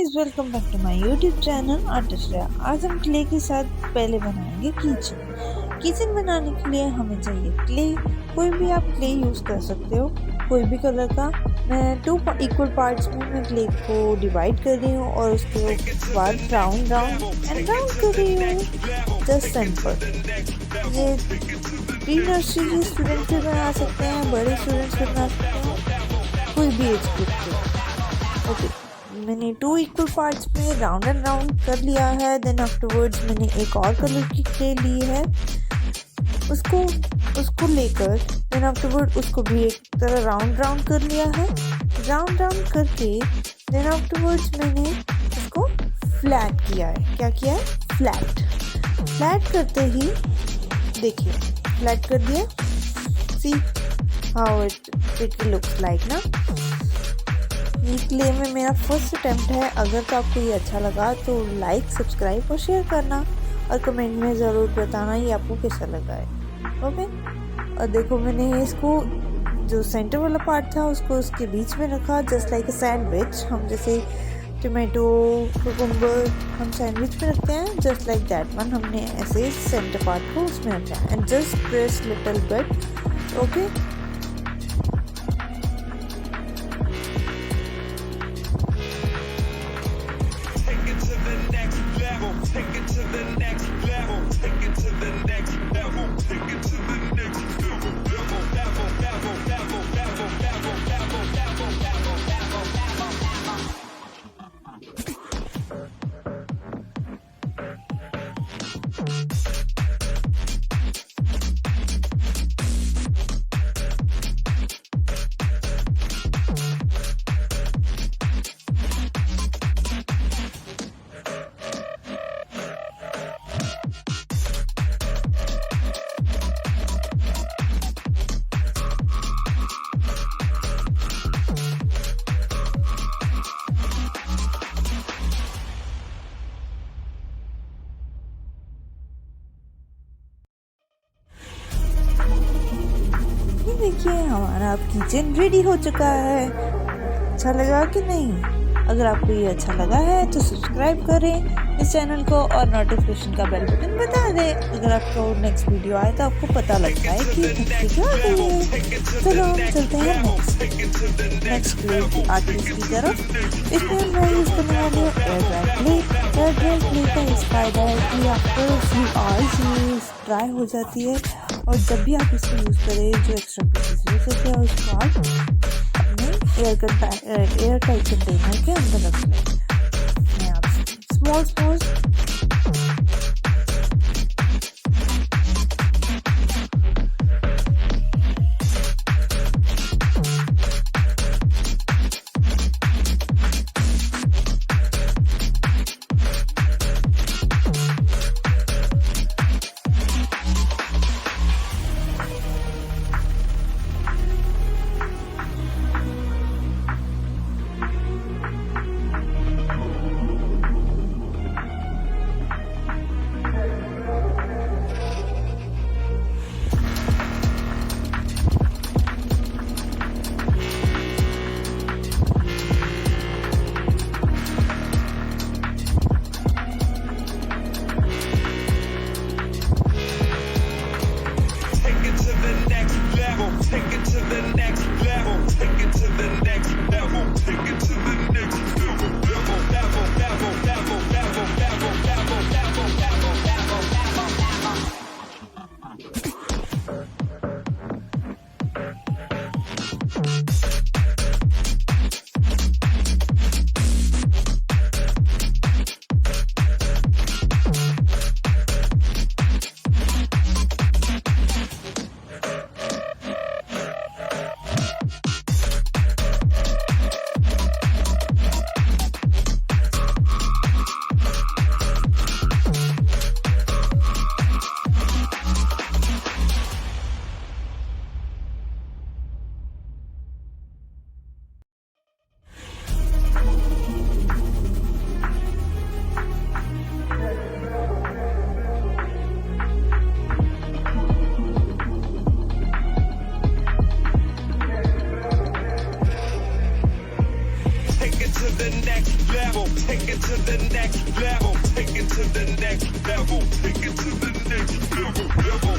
Guys, welcome back to my YouTube channel Artistra. आज हम clay के साथ पहले बनाएंगे किचन। किचन बनाने के लिए हमें चाहिए क्ले। कोई भी आप क्ले यूज़ कर सकते हो, कोई भी कलर का। मैं 2 इक्वल पार्ट्स में मैं क्ले को डिवाइड कर रही हूँ और उसके बाद राउंड राउंड एंड राउंड कर रही हूँ। Just simple. ये प्री नर्सरी के स्टूडेंट्स भी बना सकते हैं, बड़े स्टूडेंट्स भी बना सकते हैं, कोई भी एज ग्रुप के। ओके, मैंने 2 इक्वल पार्ट्स में राउंड एंड राउंड कर लिया है। देन आफ्टरवर्ड्स मैंने एक और कलर की क्ले ली है, उसको लेकर देन आफ्टरवर्ड उसको भी एक तरह राउंड राउंड कर लिया है। राउंड राउंड करके देन आफ्टरवर्ड्स मैंने उसको फ्लैट किया है। क्या किया है? फ्लैट करते ही देखिए, फ्लैट कर दिया। See how it looks like ना। ये क्ले में मेरा फर्स्ट अटेम्प्ट है। अगर तो आपको ये अच्छा लगा तो लाइक, सब्सक्राइब और शेयर करना और कमेंट में ज़रूर बताना ये आपको कैसा लगा है। ओके, और देखो मैंने इसको जो सेंटर वाला पार्ट था उसको उसके बीच में रखा, जस्ट लाइक अ सैंडविच। हम जैसे टोमेटो, कुकुम्बर हम सैंडविच में रखते हैं, जस्ट लाइक दैट वन हमने ऐसे सेंटर पार्ट को उसमें रखा and just press little bit. Okay, देखिए हमारा अब किचन रेडी हो चुका है। अच्छा लगा कि नहीं? अगर आपको ये अच्छा लगा है तो सब्सक्राइब करें इस चैनल को और नोटिफिकेशन का बेल बटन बता दें। अगर आपको नेक्स्ट वीडियो आए तो आपको पता लगता है कि नेक्स्ट वीडियो आ गई है। चलो हम चलते हैं नेक्स्ट आर्टिस्ट की तरफ। इसमें मैं यूज़ करने वाली हूँ एयर ड्राई क्ले का इस फायदा है कि आफ्टर फ्यू आवर्स ये ड्राई हो जाती है और जब भी आप इसको यूज़ करें जो एक्स्ट्रा पीसेस यूज़ होते हैं उसको आप अपने एयर टाइट कंटेनर के अंदर रख लें। मैं आप small take it to the next level, take it to the next level, take it to the next level.